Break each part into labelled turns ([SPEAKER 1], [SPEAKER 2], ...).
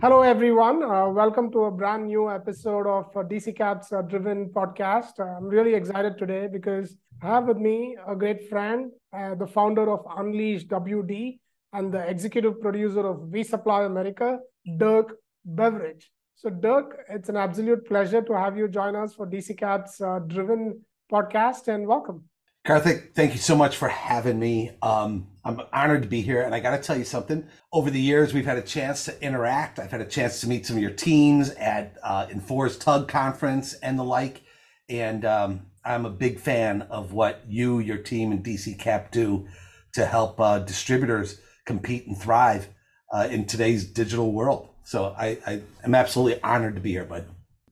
[SPEAKER 1] Hello, everyone. Welcome to a brand new episode of DC Caps Driven podcast. I'm really excited today because I have with me a great friend, the founder of Unleash WD and the executive producer of We Supply America, Dirk Beveridge. So, Dirk, it's an absolute pleasure to have you join us for DC Caps Driven podcast, and welcome.
[SPEAKER 2] Karthik, thank you so much for having me. I'm honored to be here, and I got to tell you something. Over the years, we've had a chance to interact. I've had a chance to meet some of your teams at Enfor's Tug Conference and the like, and I'm a big fan of what you, your team, and DC Cap do to help distributors compete and thrive in today's digital world. So I am absolutely honored to be here, bud.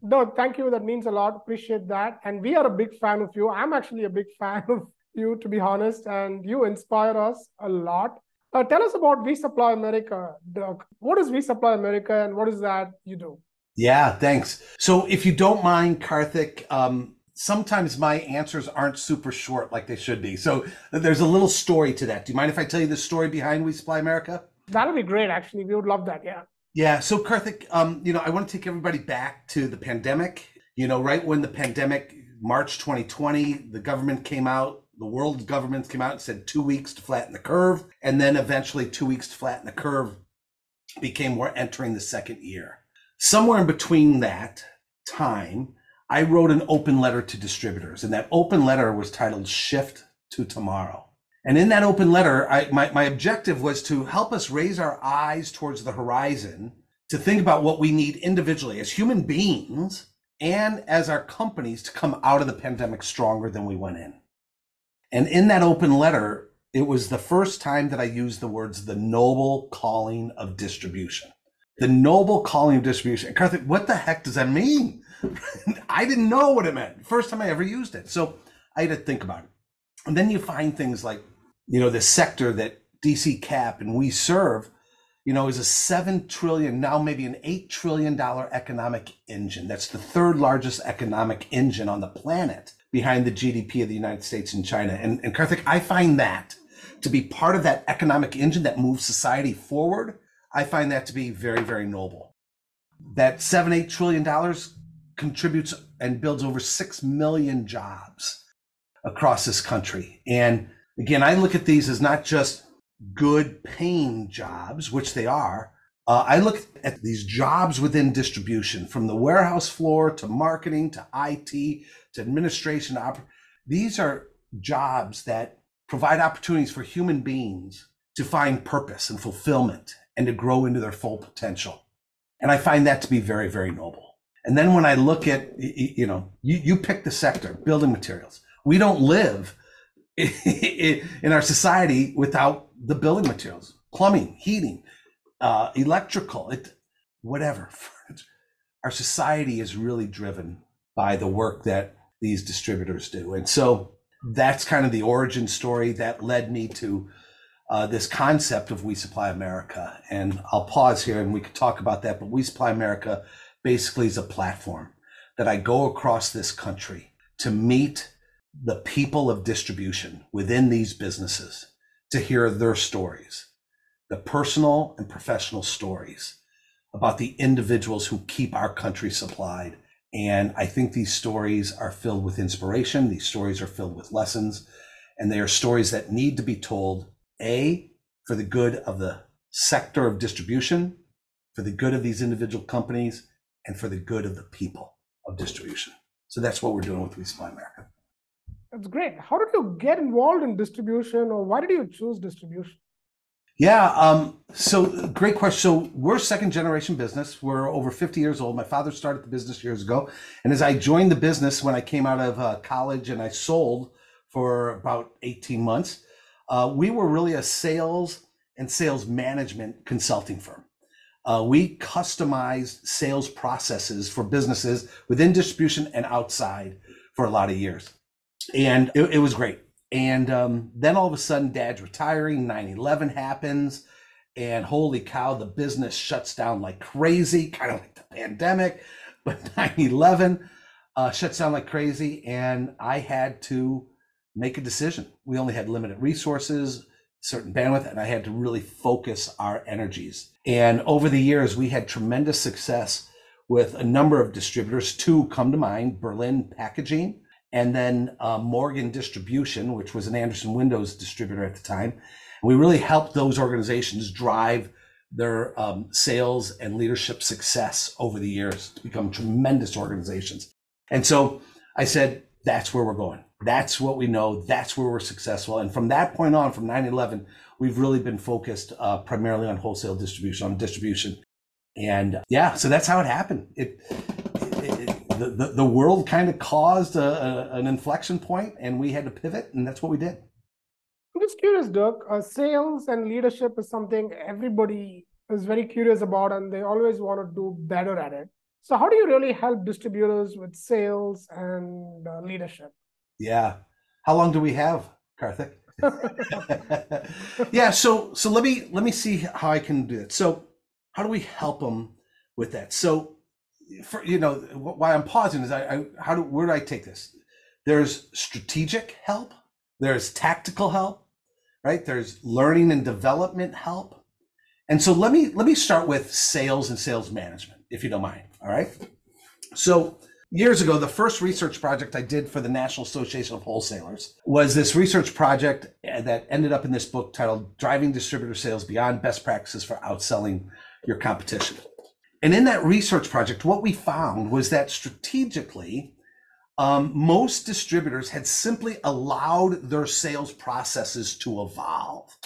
[SPEAKER 1] No, thank you. That means a lot. Appreciate that. And we are a big fan of you. I'm actually a big fan of you, to be honest, and you inspire us a lot. Tell us about We Supply America, Dirk. What is We Supply America and what is that you do?
[SPEAKER 2] Yeah, thanks. So if you don't mind, Karthik, sometimes my answers aren't super short like they should be. So there's a little story to that. Do you mind if I tell you the story behind We Supply America?
[SPEAKER 1] That'll be great, actually. We would love that. Yeah.
[SPEAKER 2] Yeah. So Karthik, I want to take everybody back to the pandemic. Right when the pandemic, March 2020, the government came out, the world governments came out and said 2 weeks to flatten the curve. And then eventually 2 weeks to flatten the curve became we're entering the second year. Somewhere in between that time, I wrote an open letter to distributors, and that open letter was titled Shift to Tomorrow. And in that open letter, my objective was to help us raise our eyes towards the horizon, to think about what we need individually as human beings and as our companies to come out of the pandemic stronger than we went in. And in that open letter, it was the first time that I used the words, the noble calling of distribution. The noble calling of distribution. And Karthik, what the heck does that mean? I didn't know what it meant. First time I ever used it. So I had to think about it. And then you find things like, the sector that DC Cap and we serve, is a $7 trillion, now maybe an $8 trillion economic engine. That's the third largest economic engine on the planet behind the GDP of the United States and China. And Karthik, I find that to be part of that economic engine that moves society forward. I find that to be very, very noble. That $8 trillion contributes and builds over 6 million jobs across this country. And again, I look at these as not just good paying jobs, which they are. I look at these jobs within distribution, from the warehouse floor to marketing to IT to administration. These are jobs that provide opportunities for human beings to find purpose and fulfillment and to grow into their full potential. And I find that to be very, very noble. And then when I look at, you pick the sector, building materials. We don't live in our society without the building materials, plumbing, heating, electrical, whatever. Our society is really driven by the work that these distributors do. And so that's kind of the origin story that led me to this concept of We Supply America. And I'll pause here and we could talk about that, but We Supply America basically is a platform that I go across this country to meet the people of distribution within these businesses, to hear their stories, the personal and professional stories about the individuals who keep our country supplied. And I think these stories are filled with inspiration. These stories are filled with lessons, and they are stories that need to be told, for the good of the sector of distribution, for the good of these individual companies, and for the good of the people of distribution. So that's what we're doing with We Supply America.
[SPEAKER 1] That's great. How did you get involved in distribution, or why did you choose distribution?
[SPEAKER 2] Yeah, so great question. So we're second generation business. We're over 50 years old. My father started the business years ago. And as I joined the business when I came out of college and I sold for about 18 months, we were really a sales and sales management consulting firm. We customized sales processes for businesses within distribution and outside for a lot of years. And it was great. And then all of a sudden, Dad's retiring, 9/11 happens, and holy cow, the business shuts down like crazy, kind of like the pandemic, but 9/11 shuts down like crazy, and I had to make a decision. We only had limited resources. certain bandwidth, and I had to really focus our energies. And over the years, we had tremendous success with a number of distributors. Two come to mind: Berlin Packaging, and then Morgan Distribution, which was an Anderson Windows distributor at the time. We really helped those organizations drive their sales and leadership success over the years to become tremendous organizations. And so I said, that's where we're going. That's what we know. That's where we're successful. And from that point on, from 9/11, we've really been focused primarily on wholesale distribution, on distribution. And yeah, so that's how it happened. The world kind of caused an inflection point, and we had to pivot, and that's what we did.
[SPEAKER 1] I'm just curious, Dirk. Sales and leadership is something everybody is very curious about, and they always want to do better at it. So how do you really help distributors with sales and leadership?
[SPEAKER 2] Yeah. How long do we have, Karthik? Yeah. So let me see how I can do that. So how do we help them with that? So why I'm pausing is where do I take this? There's strategic help. There's tactical help, right? There's learning and development help. And so let me start with sales and sales management, if you don't mind. All right. So years ago, the first research project I did for the National Association of Wholesalers was this research project that ended up in this book titled Driving Distributor Sales Beyond Best Practices for Outselling Your Competition. And in that research project, what we found was that strategically, most distributors had simply allowed their sales processes to evolve,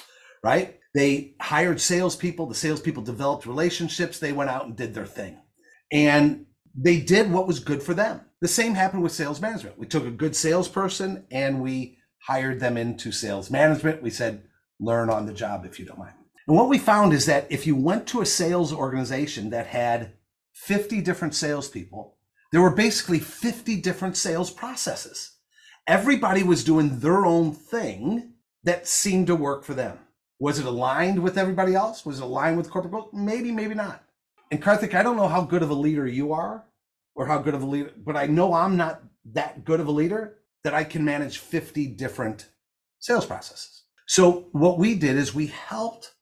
[SPEAKER 2] right? They hired salespeople, the salespeople developed relationships, they went out and did their thing. And they did what was good for them. The same happened with sales management. We took a good salesperson and we hired them into sales management. We said, learn on the job if you don't mind. And what we found is that if you went to a sales organization that had 50 different salespeople, there were basically 50 different sales processes. Everybody was doing their own thing that seemed to work for them. Was it aligned with everybody else? Was it aligned with corporate goals? Maybe, maybe not. And Karthik, I don't know how good of a leader you are or how good of a leader, but I know I'm not that good of a leader that I can manage 50 different sales processes. So what we did is we helped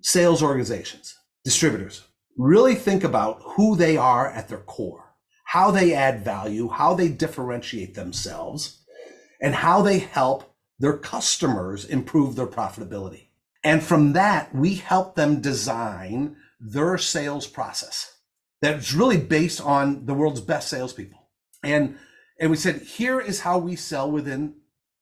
[SPEAKER 2] sales organizations, distributors, really think about who they are at their core, how they add value, how they differentiate themselves, and how they help their customers improve their profitability. And from that, we help them design their sales process that's really based on the world's best salespeople. And we said, here is how we sell within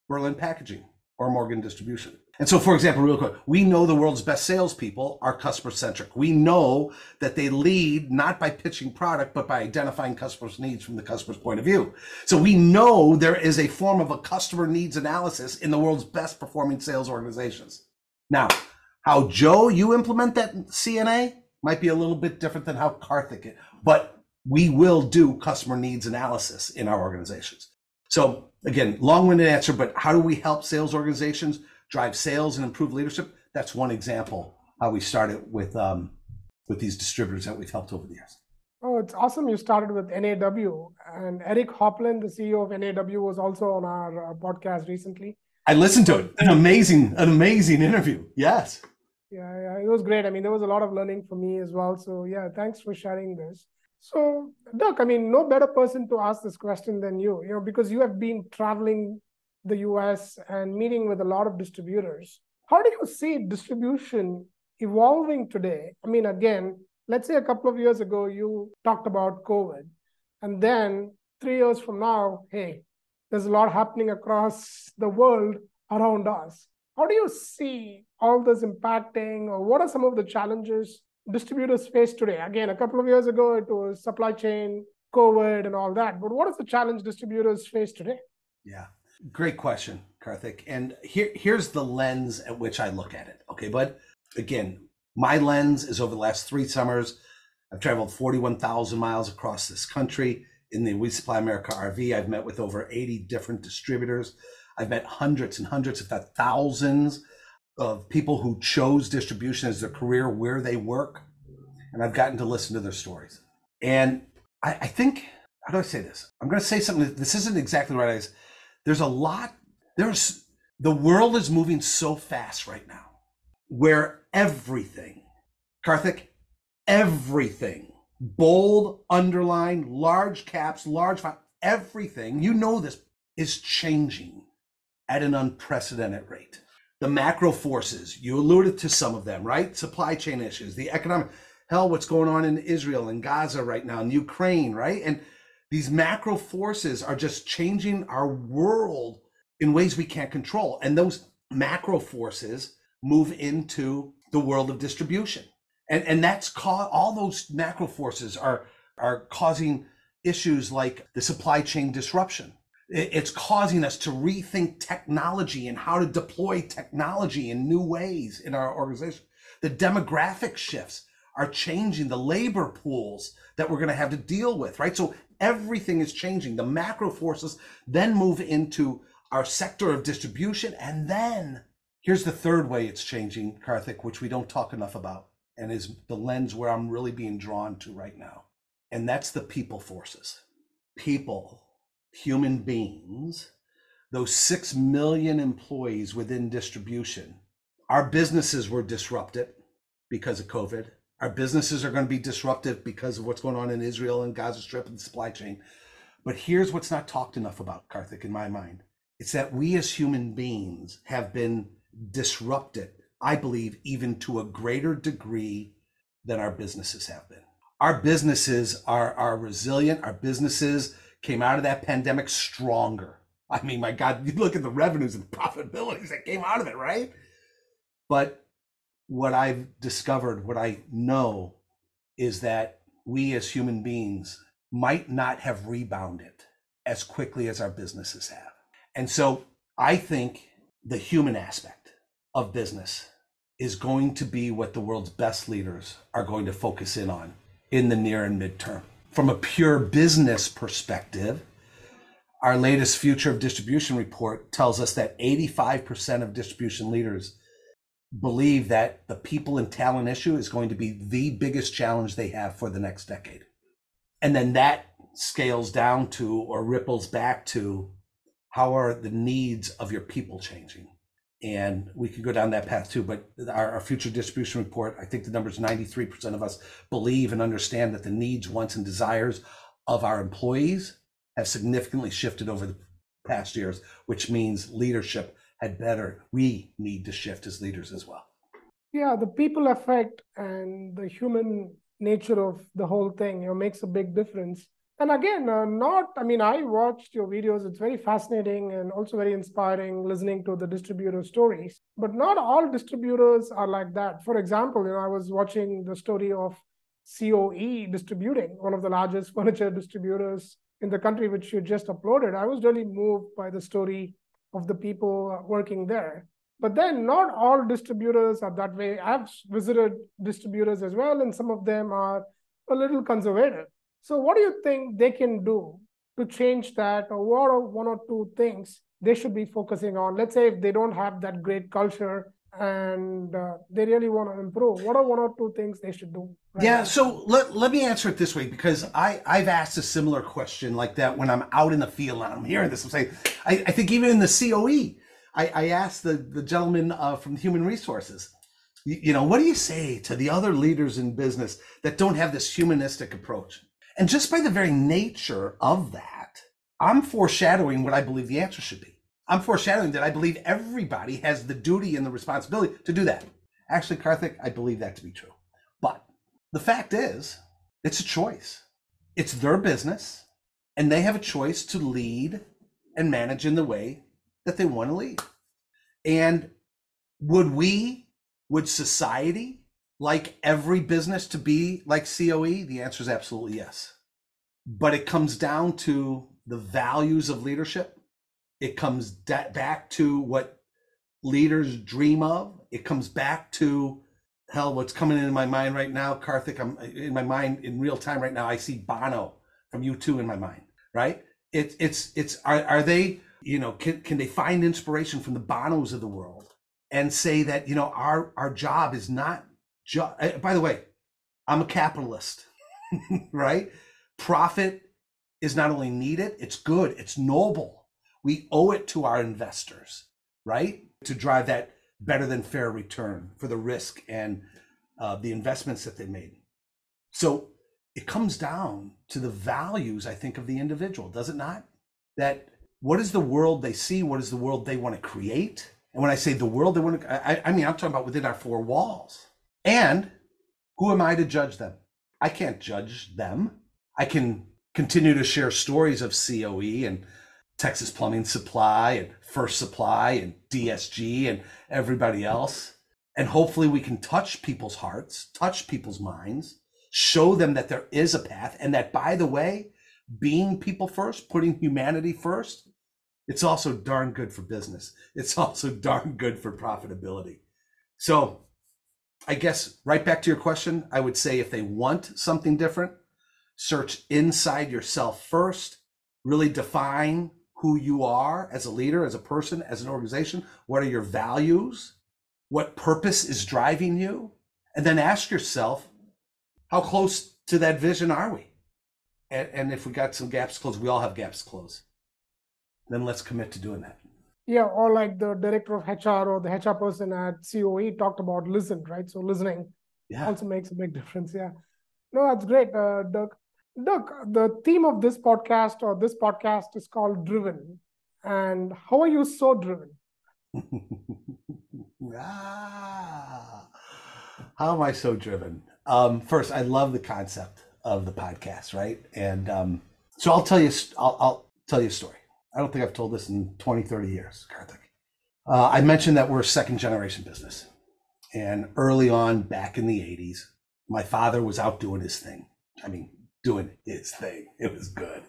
[SPEAKER 2] Berlin Packaging or Morgan Distribution. And so, for example, real quick, we know the world's best salespeople are customer-centric. We know that they lead not by pitching product, but by identifying customers' needs from the customer's point of view. So we know there is a form of a customer needs analysis in the world's best performing sales organizations. Now, how, Joe, you implement that CNA might be a little bit different than how Karthik, but we will do customer needs analysis in our organizations. So again, long-winded answer, but how do we help sales organizations drive sales and improve leadership? That's one example how we started with these distributors that we've helped over the years.
[SPEAKER 1] Oh, it's awesome. You started with NAW, and Eric Hopland, the CEO of NAW, was also on our podcast recently.
[SPEAKER 2] I listened to it. An amazing interview. Yes.
[SPEAKER 1] Yeah, it was great. I mean, there was a lot of learning for me as well. So yeah, thanks for sharing this. So Dirk, I mean, no better person to ask this question than you, because you have been traveling the US and meeting with a lot of distributors. How do you see distribution evolving today? I mean, again, let's say a couple of years ago, you talked about COVID, and then 3 years from now, hey, there's a lot happening across the world around us. How do you see all this impacting, or what are some of the challenges distributors face today? Again, a couple of years ago, it was supply chain, COVID, and all that. But what is the challenge distributors face today?
[SPEAKER 2] Yeah, great question, Karthik. And here's the lens at which I look at it. Okay, but again, my lens is over the last 3 summers. I've traveled 41,000 miles across this country. In the We Supply America RV, I've met with over 80 different distributors. I've met hundreds and hundreds, if not thousands, of people who chose distribution as their career where they work. And I've gotten to listen to their stories. And I think, how do I say this? I'm going to say something, this isn't exactly right. The world is moving so fast right now. where everything, Karthik, everything, bold, underline, large caps, large font, everything, you know this, is changing at an unprecedented rate. The macro forces, you alluded to some of them, right? Supply chain issues, the economic, hell, what's going on in Israel and Gaza right now, and Ukraine, right? And these macro forces are just changing our world in ways we can't control. And those macro forces move into the world of distribution. And that's all those macro forces are causing issues like the supply chain disruption. It's causing us to rethink technology and how to deploy technology in new ways in our organization. The demographic shifts are changing the labor pools that we're going to have to deal with, right? So everything is changing. The macro forces then move into our sector of distribution. And then here's the third way it's changing, Karthik, which we don't talk enough about, and is the lens where I'm really being drawn to right now. And that's the people forces. People, human beings, those 6 million employees within distribution. Our businesses were disrupted because of COVID. Our businesses are going to be disrupted because of what's going on in Israel and Gaza Strip and the supply chain. But here's what's not talked enough about, Karthik, in my mind. It's that we as human beings have been disrupted, I believe, even to a greater degree than our businesses have been. Our businesses are resilient. Our businesses came out of that pandemic stronger. I mean, my God, you look at the revenues and the profitabilities that came out of it, right? But what I've discovered, what I know, is that we as human beings might not have rebounded as quickly as our businesses have. And so I think the human aspect of business is going to be what the world's best leaders are going to focus in on in the near and midterm. From a pure business perspective, our latest Future of Distribution report tells us that 85% of distribution leaders believe that the people and talent issue is going to be the biggest challenge they have for the next decade. And then that scales down to, or ripples back to, how are the needs of your people changing? And we could go down that path too, but our future distribution report, I think the number is 93% of us believe and understand that the needs, wants, and desires of our employees have significantly shifted over the past years, which means leadership we need to shift as leaders as well.
[SPEAKER 1] Yeah, the people effect and the human nature of the whole thing, makes a big difference. And again, I watched your videos. It's very fascinating and also very inspiring listening to the distributor stories. But not all distributors are like that. For example, I was watching the story of COE Distributing, one of the largest furniture distributors in the country, which you just uploaded. I was really moved by the story of the people working there. But then not all distributors are that way. I've visited distributors as well, and some of them are a little conservative. So what do you think they can do to change that? Or what are one or two things they should be focusing on? Let's say if they don't have that great culture and they really want to improve, what are one or two things they should do?
[SPEAKER 2] Yeah, so let me answer it this way, because I've asked a similar question like that when I'm out in the field and I'm hearing this. I'm saying, I think even in the COE, I asked the gentleman from Human Resources, what do you say to the other leaders in business that don't have this humanistic approach? And just by the very nature of that, I'm foreshadowing what I believe the answer should be. I'm foreshadowing that I believe everybody has the duty and the responsibility to do that. Actually, Karthik, I believe that to be true. But the fact is, it's a choice. It's their business, and they have a choice to lead and manage in the way that they want to lead. And would society like every business to be like COE? The answer is absolutely yes. But it comes down to the values of leadership. It comes back to what leaders dream of. It comes back to, what's coming into my mind right now, Karthik, I'm in my mind in real time right now, I see Bono from U2 in my mind, right? Are they, can they find inspiration from the Bonos of the world and say that, our job is not by the way, I'm a capitalist, right? Profit is not only needed, it's good, it's noble. We owe it to our investors, right? To drive that better than fair return for the risk and the investments that they made. So it comes down to the values, I think, of the individual, does it not? That what is the world they see? What is the world they want to create? And when I say the world they want to, I mean, I'm talking about within our four walls. And who am I to judge them? I can't judge them. I can continue to share stories of COE and Texas Plumbing Supply and First Supply and DSG and everybody else. And hopefully we can touch people's hearts, touch people's minds, show them that there is a path, and that, by the way, being people first, putting humanity first, it's also darn good for business. It's also darn good for profitability. So I guess right back to your question, I would say if they want something different, search inside yourself first, really define who you are as a leader, as a person, as an organization. What are your values? What purpose is driving you? And then ask yourself, how close to that vision are we? And if we got some gaps to close, we all have gaps to close. Then let's commit to doing that.
[SPEAKER 1] Yeah, or like the director of HR or the HR person at COE talked about listen, right? So listening also makes a big difference. Yeah. No, that's great, Doug. Doug, the theme of this podcast is called Driven. And how are you so driven?
[SPEAKER 2] How am I so driven? First, I love the concept of the podcast, right? And so I'll tell you a story. I don't think I've told this in 20, 30 years, Karthik. I mentioned that we're a second generation business. And early on, back in the 80s, my father was out doing his thing. I mean, doing his thing. It was good.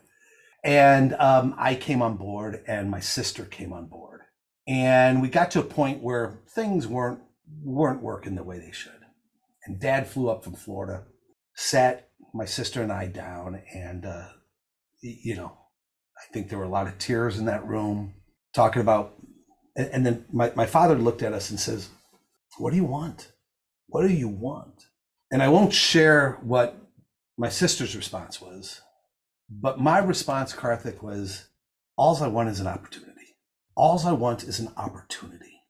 [SPEAKER 2] And I came on board, and my sister came on board. And we got to a point where things weren't working the way they should. And Dad flew up from Florida, sat my sister and I down, and I think there were a lot of tears in that room talking about, and then my father looked at us and says, "What do you want? What do you want?" And I won't share what my sister's response was, but my response, Karthik, was, all I want is an opportunity. All I want is an opportunity.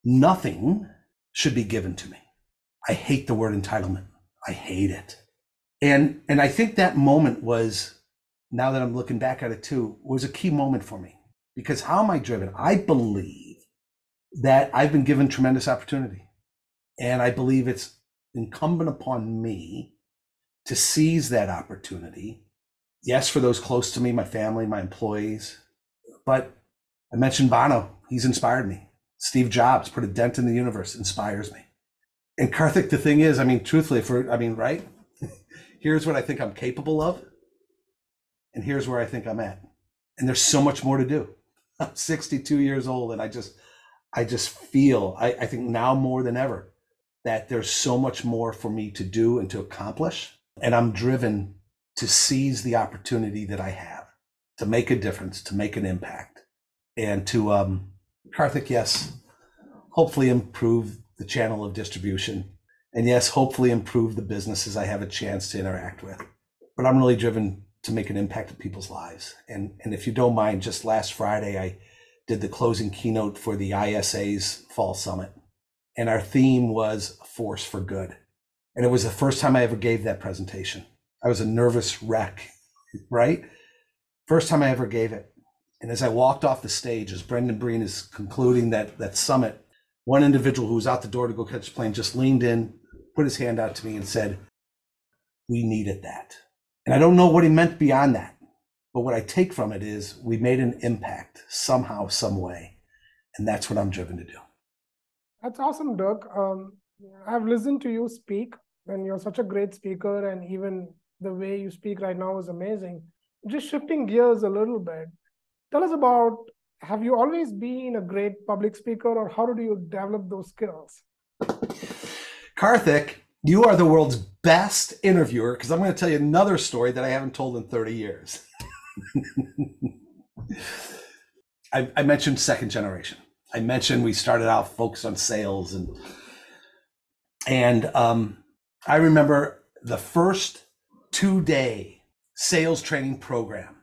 [SPEAKER 2] Nothing should be given to me. I hate the word entitlement. I hate it. And I think that moment was, now that I'm looking back at it too, was a key moment for me. Because how am I driven? I believe that I've been given tremendous opportunity. And I believe it's incumbent upon me to seize that opportunity. Yes, for those close to me, my family, my employees. But I mentioned Bono. He's inspired me. Steve Jobs put a dent in the universe, inspires me. And Karthik, the thing is, I mean, truthfully, right? Here's what I think I'm capable of. And here's where I think I'm at. And there's so much more to do. I'm 62 years old, and I just feel, I think now more than ever, that there's so much more for me to do and to accomplish. And I'm driven to seize the opportunity that I have to make a difference, to make an impact, and to, Karthik, yes, hopefully improve the channel of distribution. And yes, hopefully improve the businesses I have a chance to interact with. But I'm really driven to make an impact in people's lives. And if you don't mind, just last Friday, I did the closing keynote for the ISA's Fall Summit. And our theme was a force for good. And it was the first time I ever gave that presentation. I was a nervous wreck, right? First time I ever gave it. And as I walked off the stage, as Brendan Breen is concluding that summit, one individual who was out the door to go catch the plane just leaned in, put his hand out to me and said, "We needed that." And I don't know what he meant beyond that, but what I take from it is we made an impact somehow, some way. And that's what I'm driven to do.
[SPEAKER 1] That's awesome, Doug. I've listened to you speak, and you're such a great speaker, and even the way you speak right now is amazing. Just shifting gears a little bit, tell us about, have you always been a great public speaker, or how did you develop those skills?
[SPEAKER 2] Karthik, you are the world's best interviewer, because I'm going to tell you another story that I haven't told in 30 years. I mentioned second generation. I mentioned we started out focused on sales, and I remember the first 2-day sales training program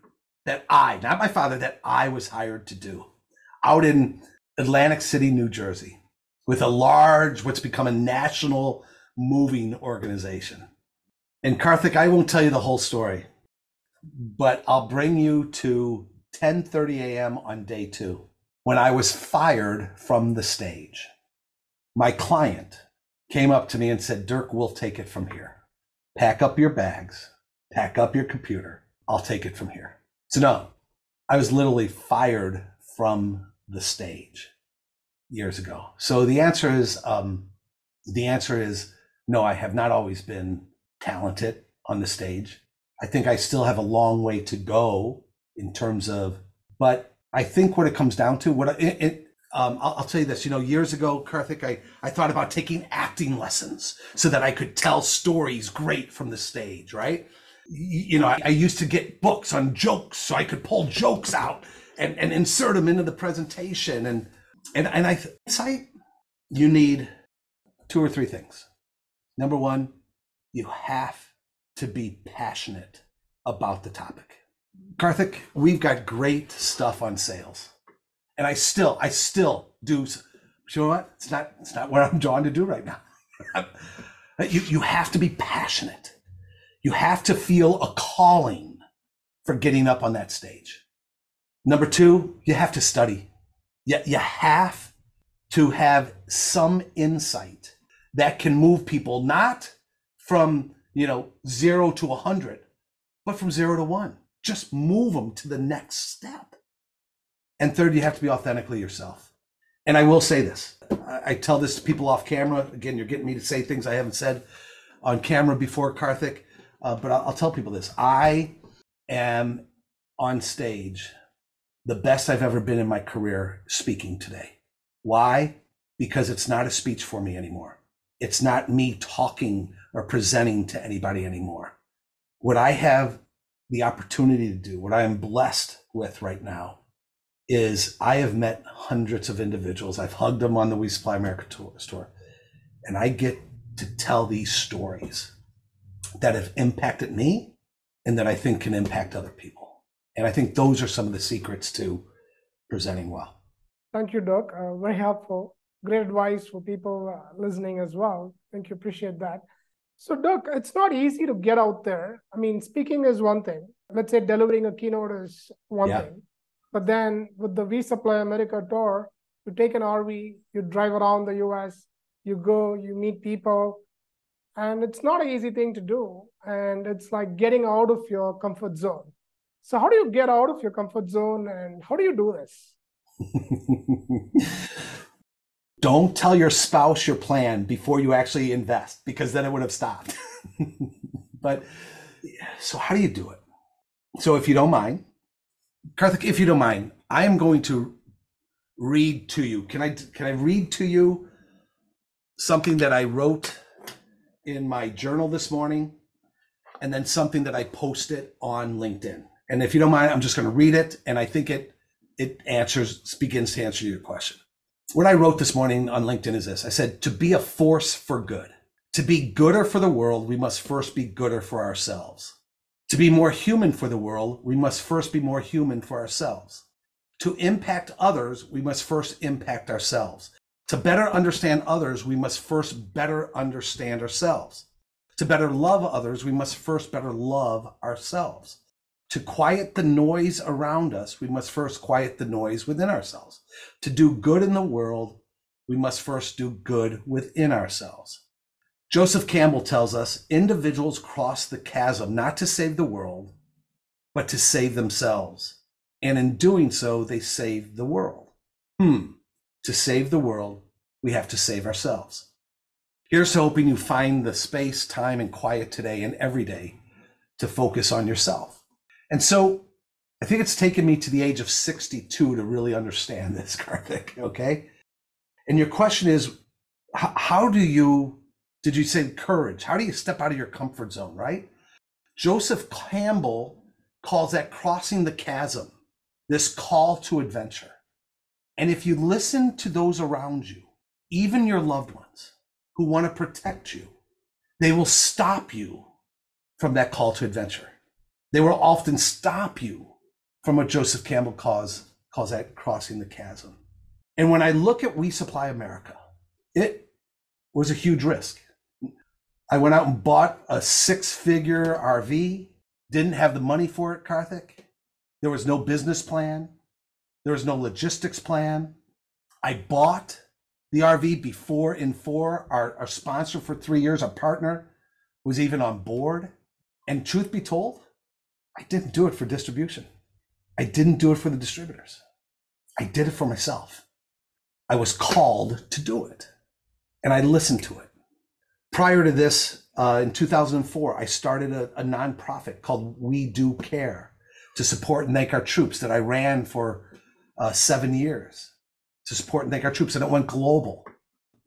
[SPEAKER 2] that not my father, that I was hired to do out in Atlantic City, New Jersey. with a large, what's become a national moving organization. And Karthik, I won't tell you the whole story, but I'll bring you to 10:30 a.m. on day 2, when I was fired from the stage. My client came up to me and said, Dirk, we'll take it from here. Pack up your bags, pack up your computer. I'll take it from here. So no, I was literally fired from the stage years ago. So the answer is no, I have not always been talented on the stage. I think I still have a long way to go in terms of, but I think what it comes down to, I'll tell you this, years ago, Karthik, I thought about taking acting lessons so that I could tell stories great from the stage, right? I used to get books on jokes so I could pull jokes out and insert them into the presentation. And I you need 2 or 3 things. Number 1, you have to be passionate about the topic. Karthik, we've got great stuff on sales. And I still do. You know what? It's not what I'm drawn to do right now. You have to be passionate. You have to feel a calling for getting up on that stage. Number 2, you have to study. You have to have some insight that can move people, not from 0 to 100, but from 0 to 1. Just move them to the next step. And 3rd, you have to be authentically yourself. And I will say this. I tell this to people off camera. Again, you're getting me to say things I haven't said on camera before, Karthik. But I'll tell people this. I am on stage the best I've ever been in my career speaking today. Why? Because it's not a speech for me anymore. It's not me talking or presenting to anybody anymore. What I have the opportunity to do, what I am blessed with right now, is I have met hundreds of individuals. I've hugged them on the We Supply America tour, and I get to tell these stories that have impacted me and that I think can impact other people. And I think those are some of the secrets to presenting well.
[SPEAKER 1] Thank you, Dirk. Very helpful. Great advice for people listening as well. Thank you. Appreciate that. So, Dirk, it's not easy to get out there. I mean, speaking is one thing. Let's say delivering a keynote is one thing. But then with the We Supply America tour, you take an RV, you drive around the US, you go, you meet people, and it's not an easy thing to do. And it's like getting out of your comfort zone. So how do you get out of your comfort zone, and how do you do this?
[SPEAKER 2] Don't tell your spouse your plan before you actually invest, because then it would have stopped. But so how do you do it? So if you don't mind, Karthik, if you don't mind, I am going to read to you. Can I read to you something that I wrote in my journal this morning, and then something that I posted on LinkedIn? And if you don't mind, I'm just going to read it, and I think it begins to answer your question. What I wrote this morning on LinkedIn is this. I said, to be a force for good, to be gooder for the world, we must first be gooder for ourselves. To be more human for the world, we must first be more human for ourselves. To impact others, we must first impact ourselves. To better understand others, we must first better understand ourselves. To better love others, we must first better love ourselves. To quiet the noise around us, we must first quiet the noise within ourselves. To do good in the world, we must first do good within ourselves. Joseph Campbell tells us individuals cross the chasm not to save the world, but to save themselves. And in doing so, they save the world. To save the world, we have to save ourselves. Here's hoping you find the space, time, and quiet today and every day to focus on yourself. And so I think it's taken me to the age of 62 to really understand this, Karthik, okay? And your question is, how did you say courage? How do you step out of your comfort zone, right? Joseph Campbell calls that crossing the chasm, this call to adventure. And if you listen to those around you, even your loved ones who want to protect you, they will stop you from that call to adventure. They will often stop you from what Joseph Campbell calls that crossing the chasm. And when I look at We Supply America, It was a huge risk. I went out and bought a 6-figure RV, didn't have the money for it, Karthik. There was no business plan. There was no logistics plan. I bought the RV before Infor, our sponsor for 3 years, our partner, was even on board. And truth be told, I didn't do it for distribution. I didn't do it for the distributors. I did it for myself. I was called to do it, and I listened to it. Prior to this, in 2004, I started a nonprofit called We Do Care to support and thank our troops that I ran for 7 years to support and thank our troops, and it went global.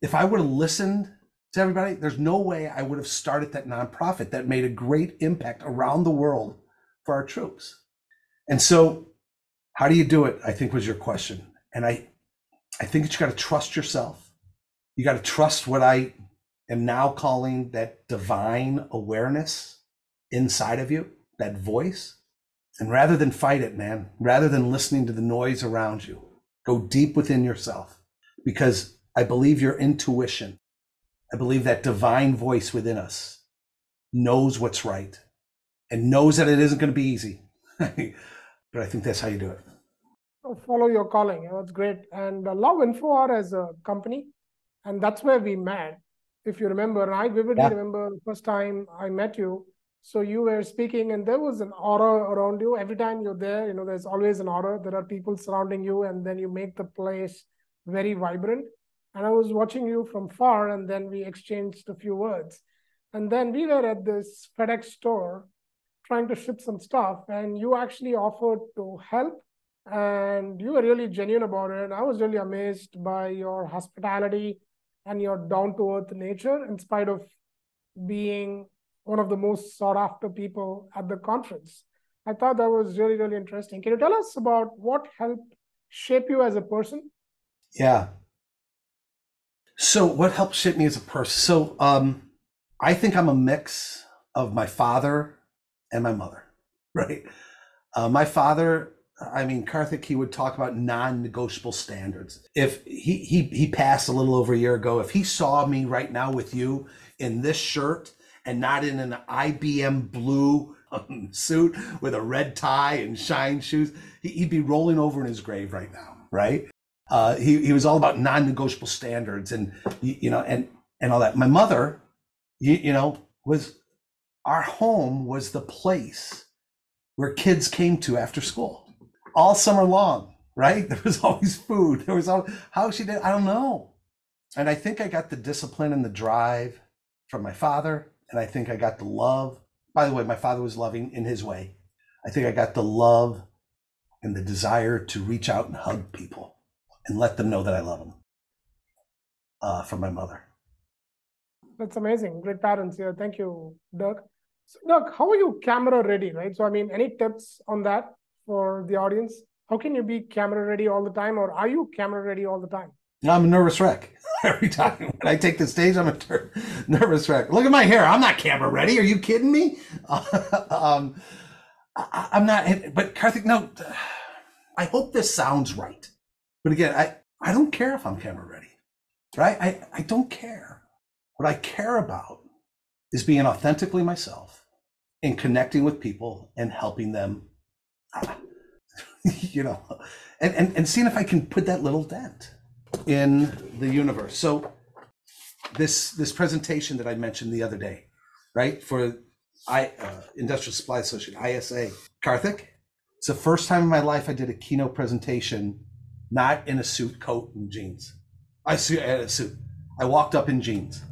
[SPEAKER 2] If I would have listened to everybody, there's no way I would have started that nonprofit that made a great impact around the world for our troops. And so how do you do it, I think was your question. And I think that you got to trust yourself. You got to trust what I am now calling that divine awareness inside of you, that voice. And rather than fight it, man, rather than listening to the noise around you, go deep within yourself, because I believe your intuition, I believe that divine voice within us knows what's right and knows that it isn't going to be easy. But I think that's how you do it.
[SPEAKER 1] Follow your calling. That's great. And Love Info as a company, and that's where we met. If you remember, and I vividly remember the first time I met you. So you were speaking, and there was an aura around you. Every time you're there, you know, there's always an aura. There are people surrounding you, and then you make the place very vibrant. And I was watching you from far, and then we exchanged a few words. And then we were at this FedEx store trying to ship some stuff, and you actually offered to help, and you were really genuine about it. And I was really amazed by your hospitality and your down-to-earth nature, in spite of being one of the most sought-after people at the conference. I thought that was really, really interesting. Can you tell us about what helped shape you as a person?
[SPEAKER 2] Yeah. So what helped shape me as a person? So I think I'm a mix of my father and my mother, right? My father, I mean, Karthik, he would talk about non-negotiable standards. If he passed a little over a year ago, if he saw me right now with you in this shirt and not in an IBM blue suit with a red tie and shine shoes, he'd be rolling over in his grave right now, right? He was all about non-negotiable standards and all that. My mother, was our home was the place where kids came to after school all summer long, right? There was always food. There was how she did, I don't know. And I think I got the discipline and the drive from my father. And I think I got the love. By the way, my father was loving in his way. I think I got the love and the desire to reach out and hug people and let them know that I love them from my mother.
[SPEAKER 1] That's amazing. Great parents here. Thank you, Dirk. So, Dirk, how are you camera ready, right? So, I mean, any tips on that for the audience? How can you be camera ready all the time, or are you camera ready all the time?
[SPEAKER 2] I'm a nervous wreck. Every time when I take the stage, I'm a nervous wreck. Look at my hair. I'm not camera ready. Are you kidding me? I'm not. But Karthik, no. I hope this sounds right. But again, I don't care if I'm camera ready, right? I don't care. What I care about is being authentically myself and connecting with people and helping them, and seeing if I can put that little dent in the universe. So this presentation that I mentioned the other day, right, for Industrial Supply Association, ISA, Karthik, it's the first time in my life I did a keynote presentation not in a suit, coat, and jeans. I had a suit. I walked up in jeans.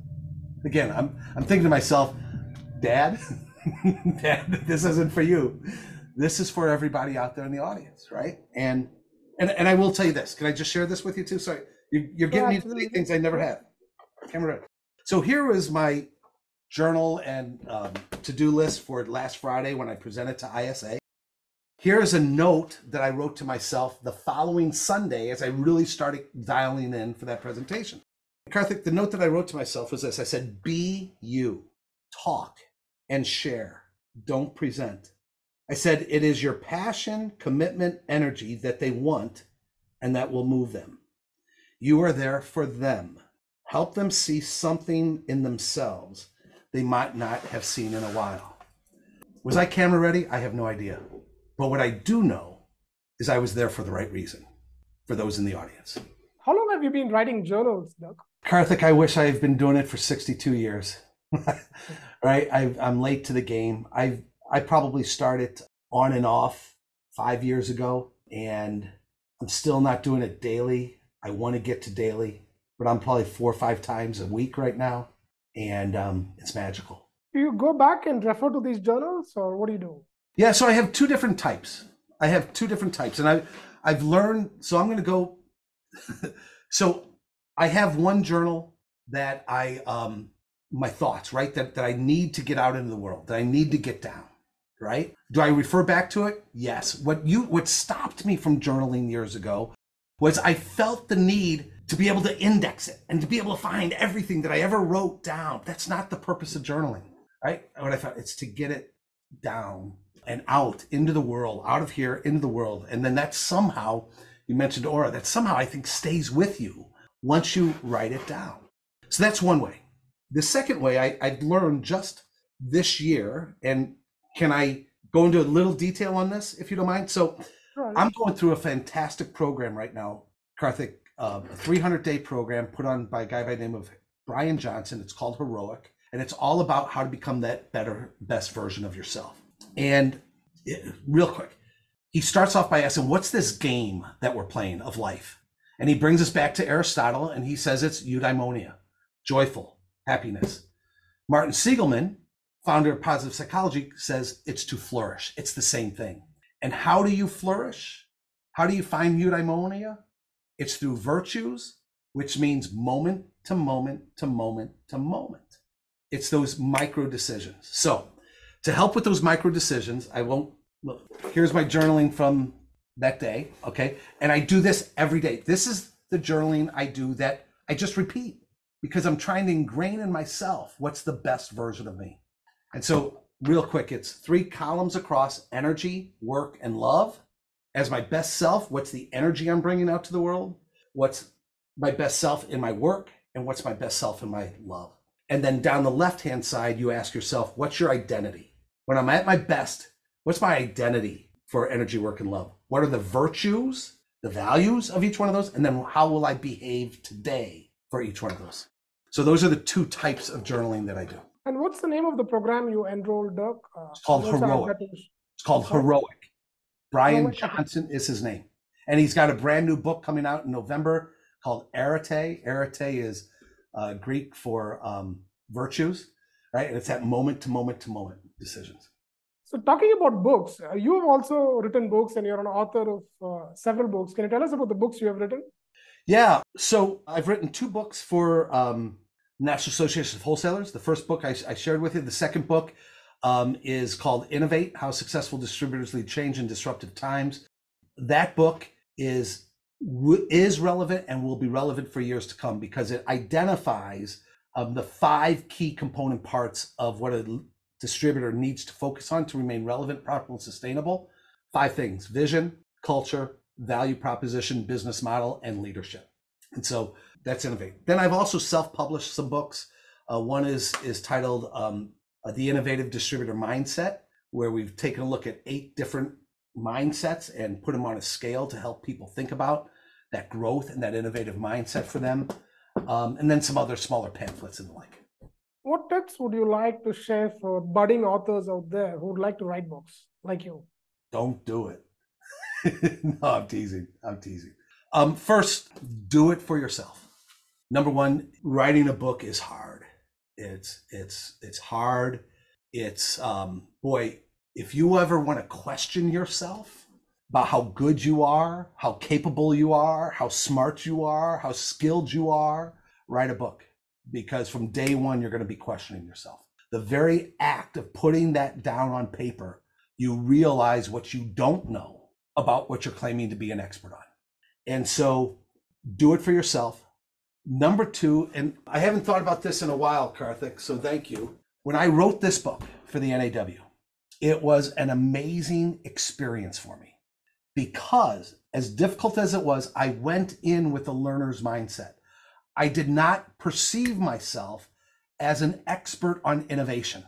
[SPEAKER 2] Again, I'm thinking to myself, Dad, Dad, this isn't for you. This is for everybody out there in the audience, right? And I will tell you this. Can I just share this with you too? Sorry, you're getting me to the things I never had. Camera. So here was my journal and to-do list for last Friday when I presented to ISA. Here's a note that I wrote to myself the following Sunday as I really started dialing in for that presentation. Karthik, the note that I wrote to myself was this. I said, be you, talk and share, don't present. I said, it is your passion, commitment, energy that they want and that will move them. You are there for them. help them see something in themselves they might not have seen in a while. Was I camera ready? I have no idea. But what I do know is I was there for the right reason, for those in the audience.
[SPEAKER 1] How long have you been writing journals, Doug?
[SPEAKER 2] Karthik, I wish I've been doing it for 62 years. Right? I'm late to the game. I probably started on and off 5 years ago, and I'm still not doing it daily. I want to get to daily, but I'm probably 4 or 5 times a week right now, and it's magical.
[SPEAKER 1] Do you go back and refer to these journals, or what do you do?
[SPEAKER 2] Yeah, so I have two different types. And I've learned. So I'm going to go. So I have one journal that my thoughts, right, that I need to get out into the world, that I need to get down, right? Do I refer back to it? Yes. What stopped me from journaling years ago was I felt the need to be able to index it and to be able to find everything that I ever wrote down. That's not the purpose of journaling, right? What I found, it's to get it down and out into the world, out of here into the world. And then that somehow, you mentioned aura, that somehow I think stays with you once you write it down. So that's one way. The second way I've learned just this year, and can I go into a little detail on this, if you don't mind? So
[SPEAKER 1] Right.
[SPEAKER 2] I'm going through a fantastic program right now, Karthik, a 300-day program put on by a guy by the name of Brian Johnson. It's called Heroic, and it's all about how to become that best version of yourself. And real quick, he starts off by asking, what's this game that we're playing of life? And he brings us back to Aristotle, and he says it's eudaimonia, joyful, happiness. Martin Siegelman, founder of positive psychology, says it's to flourish. It's the same thing. And how do you flourish? How do you find eudaimonia? It's through virtues, which means moment to moment to moment to moment. It's those micro decisions. So to help with those micro decisions, here's my journaling from that day, okay? And I do this every day. This is the journaling I do that I just repeat because I'm trying to ingrain in myself what's the best version of me. And so real quick, it's 3 columns across: energy, work, and love. As my best self, what's the energy I'm bringing out to the world? What's my best self in my work? And what's my best self in my love? And then down the left-hand side, you ask yourself, what's your identity? When I'm at my best, what's my identity for energy, work, and love? What are the virtues, the values of each one of those? And then how will I behave today for each one of those? So those are the 2 types of journaling that I do.
[SPEAKER 1] And what's the name of the program you enrolled, Doug?
[SPEAKER 2] It's called Heroic. It's called Heroic. Brian Johnson is his name. And he's got a brand new book coming out in November called Arete. Arete is Greek for virtues, right? And it's that moment to moment to moment decisions.
[SPEAKER 1] So talking about books, you have also written books and you're an author of several books. Can you tell us about the books you have written?
[SPEAKER 2] Yeah, so I've written 2 books for National Association of Wholesalers. The first book I shared with you. The second book is called Innovate: How Successful Distributors Lead Change in Disruptive Times. That book is relevant and will be relevant for years to come because it identifies the 5 key component parts of what a distributor needs to focus on to remain relevant, profitable, and sustainable. 5 things: vision, culture, value proposition, business model, and leadership. And so that's Innovate. Then I've also self-published some books. One is titled The Innovative Distributor Mindset, where we've taken a look at 8 different mindsets and put them on a scale to help people think about that growth and that innovative mindset for them. And then some other smaller pamphlets and the like.
[SPEAKER 1] What tips would you like to share for budding authors out there who would like to write books like you?
[SPEAKER 2] Don't do it. No, I'm teasing. First, do it for yourself. Number 1, writing a book is hard. It's hard. It's boy, if you ever want to question yourself about how good you are, how capable you are, how smart you are, how skilled you are, write a book, because from day one you're going to be questioning yourself. The very act of putting that down on paper, you realize what you don't know about what you're claiming to be an expert on. And so do it for yourself. Number 2, and I haven't thought about this in a while, Karthik, so thank you. When I wrote this book for the NAW, it was an amazing experience for me because as difficult as it was, I went in with a learner's mindset. I did not perceive myself as an expert on innovation.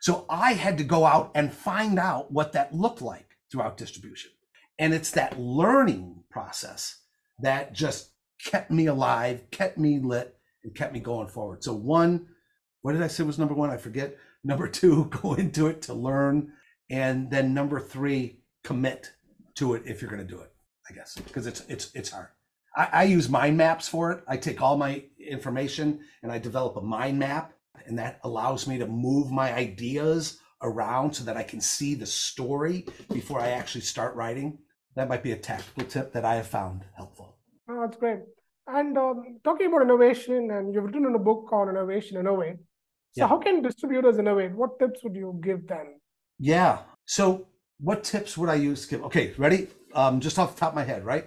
[SPEAKER 2] So I had to go out and find out what that looked like throughout distribution. And it's that learning process that just kept me alive, kept me lit, and kept me going forward. So one, what did I say was number one? I forget. Number two, go into it to learn. And then number three, commit to it if you're going to do it, I guess, because it's hard. I use mind maps for it. I take all my information and I develop a mind map, and that allows me to move my ideas around so that I can see the story before I actually start writing. That might be a tactical tip that I have found helpful.
[SPEAKER 1] Oh, that's great. And talking about innovation, and you've written in a book called Innovation Innovate. So
[SPEAKER 2] Yeah.
[SPEAKER 1] how can distributors innovate? What tips would you give them?
[SPEAKER 2] Yeah. So what tips would I use to give? Okay, ready? Just off the top of my head, right?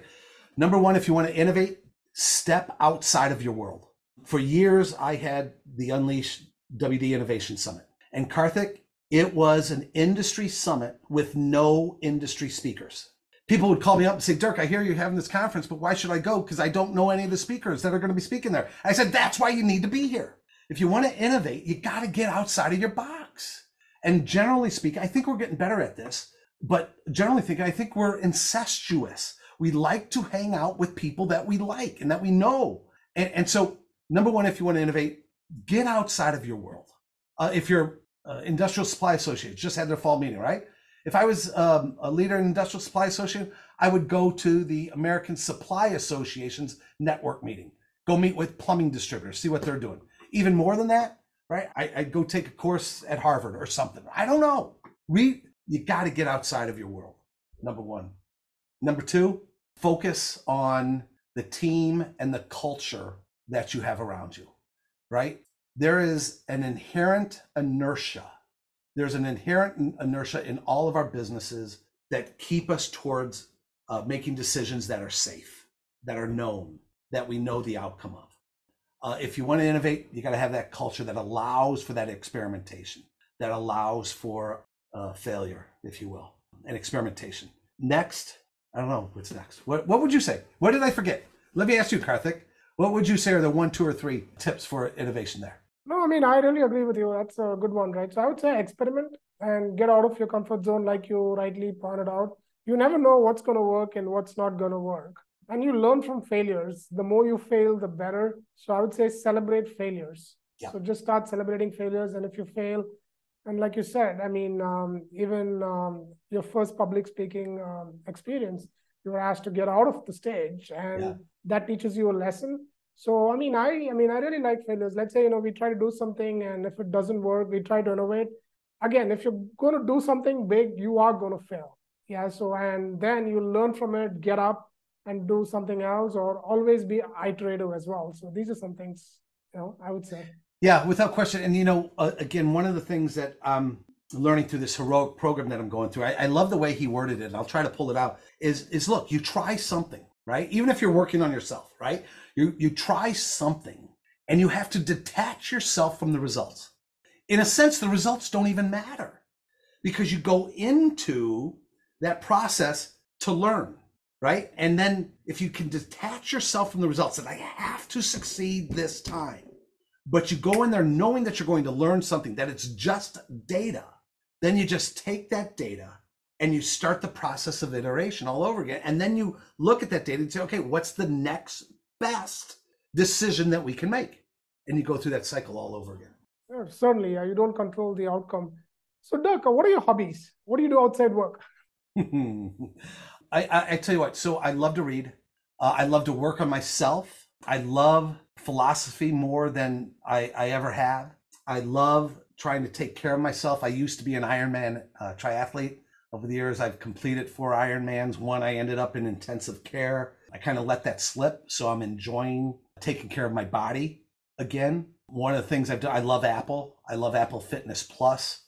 [SPEAKER 2] Number one, if you want to innovate, step outside of your world. For years, I had the Unleash WD Innovation Summit. And Karthik, it was an industry summit with no industry speakers. People would call me up and say, Dirk, I hear you're having this conference, but why should I go? Because I don't know any of the speakers that are going to be speaking there. I said, that's why you need to be here. If you want to innovate, you got to get outside of your box. And generally speaking, I think we're getting better at this, but generally speaking, I think we're incestuous. We like to hang out with people that we like and that we know. And so, number one, if you want to innovate, get outside of your world. If you're Industrial Supply Association, just had their fall meeting, right? If I was a leader in Industrial Supply Association, I would go to the American Supply Association's network meeting, go meet with plumbing distributors, see what they're doing. Even more than that, right? I'd go take a course at Harvard or something. I don't know. You got to get outside of your world, number one. Number two, focus on the team and the culture that you have around you, right? There is an inherent inertia. There's an inherent inertia in all of our businesses that keep us towards making decisions that are safe, that are known, that we know the outcome of. If you want to innovate, you got to have that culture that allows for that experimentation, that allows for failure, if you will, and experimentation. Next, I don't know what's next. What would you say? What did I forget? Let me ask you, Karthik. What would you say are the 1, 2, or 3 tips for innovation there?
[SPEAKER 1] No, I mean, I really agree with you. That's a good one, right? So I would say experiment and get out of your comfort zone, like you rightly pointed out. You never know what's going to work and what's not going to work. And you learn from failures. The more you fail, the better. So I would say celebrate failures.
[SPEAKER 2] Yeah.
[SPEAKER 1] So just start celebrating failures. And if you fail, and like you said, I mean, even your first public speaking experience, you were asked to get out of the stage, and that teaches you a lesson. So, I mean, I really like failures. Let's say, we try to do something, and if it doesn't work, we try to innovate. Again, if you're going to do something big, you are going to fail. Yeah. So, and then you learn from it, get up and do something else, or always be iterative as well. So these are some things, I would say.
[SPEAKER 2] Yeah, without question. And, again, one of the things that I'm learning through this heroic program that I'm going through, I love the way he worded it, and I'll try to pull it out, is look, you try something, right? Even if you're working on yourself, right? You try something, and you have to detach yourself from the results. In a sense, the results don't even matter, because you go into that process to learn, right? And then if you can detach yourself from the results, and I have to succeed this time, but you go in there knowing that you're going to learn something, that it's just data, then you just take that data and you start the process of iteration all over again. And then you look at that data and say, okay, what's the next best decision that we can make? And you go through that cycle all over again.
[SPEAKER 1] Yeah, certainly, you don't control the outcome. So Dirk, what are your hobbies? What do you do outside work?
[SPEAKER 2] I tell you what, so I love to read. I love to work on myself. I love philosophy more than I ever have. I love trying to take care of myself. I used to be an Ironman triathlete. Over the years, I've completed 4 Ironmans. One, I ended up in intensive care. I kind of let that slip. So I'm enjoying taking care of my body again. One of the things I've done, I love Apple. I love Apple Fitness Plus.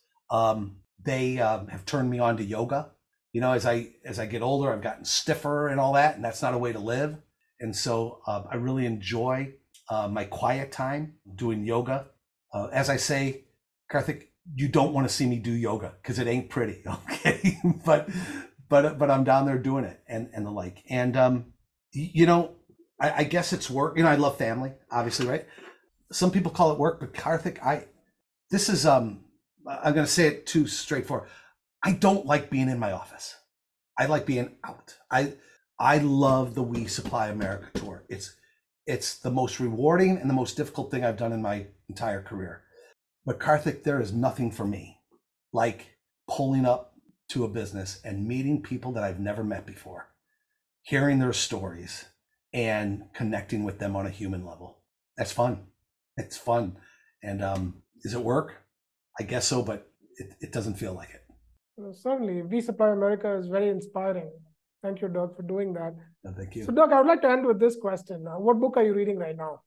[SPEAKER 2] They have turned me on to yoga. As I get older, I've gotten stiffer and all that, and that's not a way to live. And so I really enjoy my quiet time doing yoga. As I say, Karthik, you don't want to see me do yoga because it ain't pretty, okay? but I'm down there doing it and the like. And I guess it's work. I love family, obviously, right? Some people call it work, but Karthik, this is I'm going to say it too straightforward. I don't like being in my office. I like being out. I love the We Supply America tour. It's the most rewarding and the most difficult thing I've done in my entire career. But Karthik, there is nothing for me like pulling up to a business and meeting people that I've never met before, hearing their stories and connecting with them on a human level. That's fun. It's fun. And does it work? I guess so, but it doesn't feel like it.
[SPEAKER 1] Well, certainly, We Supply America is very inspiring. Thank you, Doug, for doing that.
[SPEAKER 2] No, thank you.
[SPEAKER 1] So, Doug, I would like to end with this question. What book are you reading right now?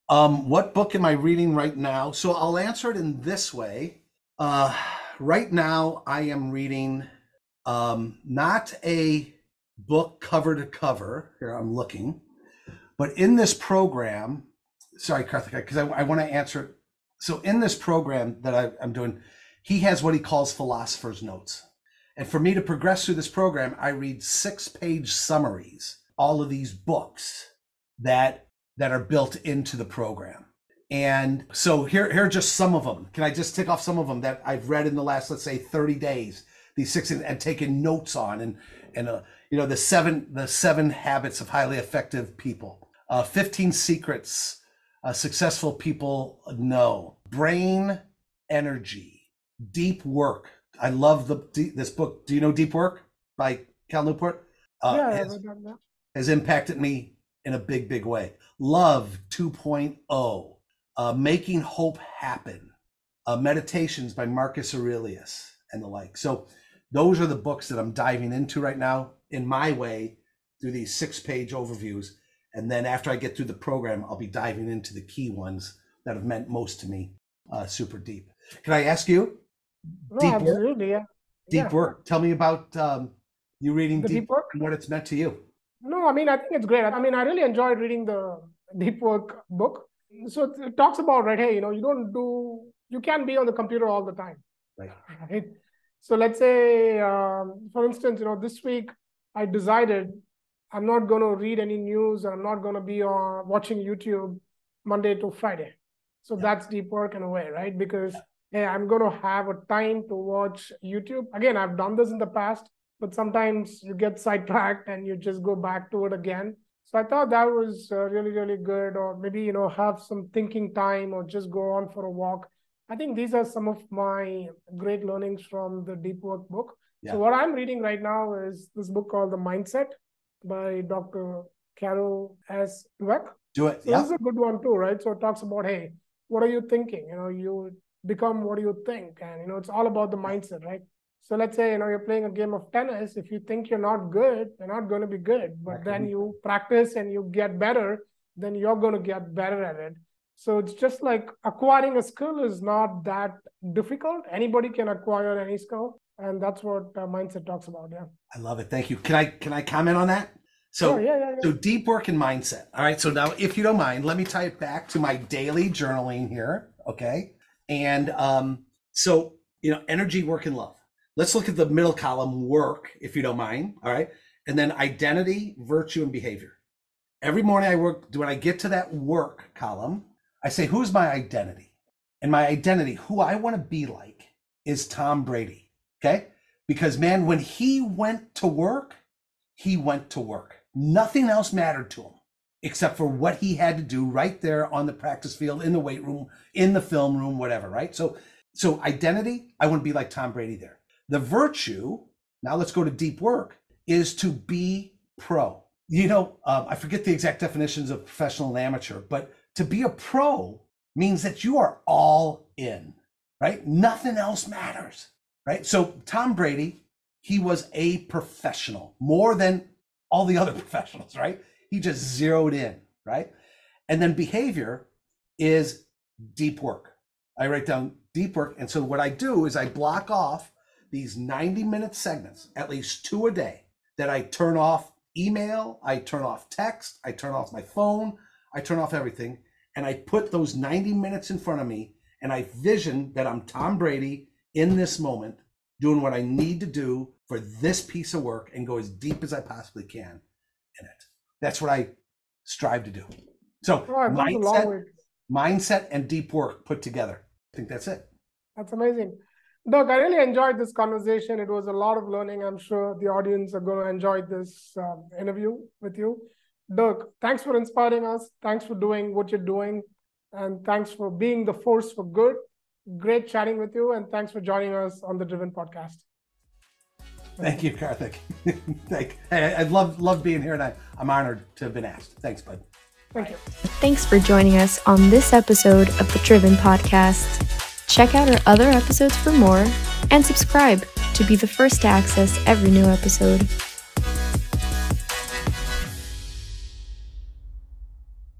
[SPEAKER 2] What book am I reading right now? So I'll answer it in this way. Right now, I am reading not a book cover to cover. Here, I'm looking. But in this program, sorry, Karthik, because I want to answer it. So in this program that I'm doing, he has what he calls philosopher's notes. And for me to progress through this program, I read 6-page summaries, all of these books that are built into the program. And so here are just some of them. Can I just tick off some of them that I've read in the last, let's say, 30 days, these 6 and taken notes on, and the seven habits of highly effective people, 15 secrets successful people know, brain energy, deep work. I love this book. Do you know Deep Work by Cal Newport? Has impacted me in a big, big way. Love 2.0, Making Hope Happen, Meditations by Marcus Aurelius, and the like. So those are the books that I'm diving into right now in my way through these 6-page overviews. And then after I get through the program, I'll be diving into the key ones that have meant most to me, super deep. Can I ask you?
[SPEAKER 1] No, absolutely, yeah.
[SPEAKER 2] Deep Work. Tell me about you reading Deep
[SPEAKER 1] Work
[SPEAKER 2] and what it's meant to you.
[SPEAKER 1] No, I think it's great. I really enjoyed reading the Deep Work book. So it talks about, right, hey, you can't be on the computer all the time. Right? So let's say, for instance, this week I decided I'm not going to read any news. I'm not going to be watching YouTube Monday to Friday. So that's Deep Work in a way, right? Because hey, I'm going to have a time to watch YouTube. Again, I've done this in the past, but sometimes you get sidetracked and you just go back to it again. So I thought that was really, really good. Or maybe, have some thinking time or just go on for a walk. I think these are some of my great learnings from the Deep Work book. Yeah. So what I'm reading right now is this book called The Mindset by Dr. Carol S. Dweck.
[SPEAKER 2] Do it.
[SPEAKER 1] So this is a good one too, right? So it talks about, hey, what are you thinking? You become what you think. And, it's all about the mindset, right? So let's say, you're playing a game of tennis. If you think you're not good, you're not going to be good. But then you practice and you get better, then you're going to get better at it. So it's just like acquiring a skill is not that difficult. Anybody can acquire any skill. And that's what mindset talks about. Yeah.
[SPEAKER 2] I love it. Thank you. Can I comment on that? So, So Deep Work and mindset. All right. So now, if you don't mind, let me tie it back to my daily journaling here. Okay. And so, energy, work, and love. Let's look at the middle column, work, if you don't mind. All right. And then identity, virtue, and behavior. Every morning when I get to that work column, I say, who's my identity? And my identity, who I want to be like, is Tom Brady. Okay. Because man, when he went to work, he went to work. Nothing else mattered to him except for what he had to do right there on the practice field, in the weight room, in the film room, whatever, right? So identity, I want to be like Tom Brady there. The virtue, now let's go to Deep Work, is to be pro. I forget the exact definitions of professional and amateur, but to be a pro means that you are all in, right? Nothing else matters, right? So Tom Brady, he was a professional, more than all the other professionals, right? He just zeroed in, right? And then behavior is deep work. I write down deep work. And so what I do is I block off these 90-minute segments, at least 2 a day, that I turn off email, I turn off text, I turn off my phone, I turn off everything. And I put those 90 minutes in front of me and I vision that I'm Tom Brady in this moment, doing what I need to do for this piece of work and go as deep as I possibly can in it. That's what I strive to do. So
[SPEAKER 1] Oh, it goes a long way.
[SPEAKER 2] mindset and deep work put together. I think that's it.
[SPEAKER 1] That's amazing. Doug, I really enjoyed this conversation. It was a lot of learning. I'm sure the audience are going to enjoy this interview with you. Doug, thanks for inspiring us. Thanks for doing what you're doing. And thanks for being the force for good. Great chatting with you. And thanks for joining us on the Driven podcast.
[SPEAKER 2] Thank you, Karthik. I love being here, and I'm honored to have been asked. Thanks, bud.
[SPEAKER 1] Thank you.
[SPEAKER 3] Thanks for joining us on this episode of the Driven podcast. Check out our other episodes for more and subscribe to be the first to access every new episode.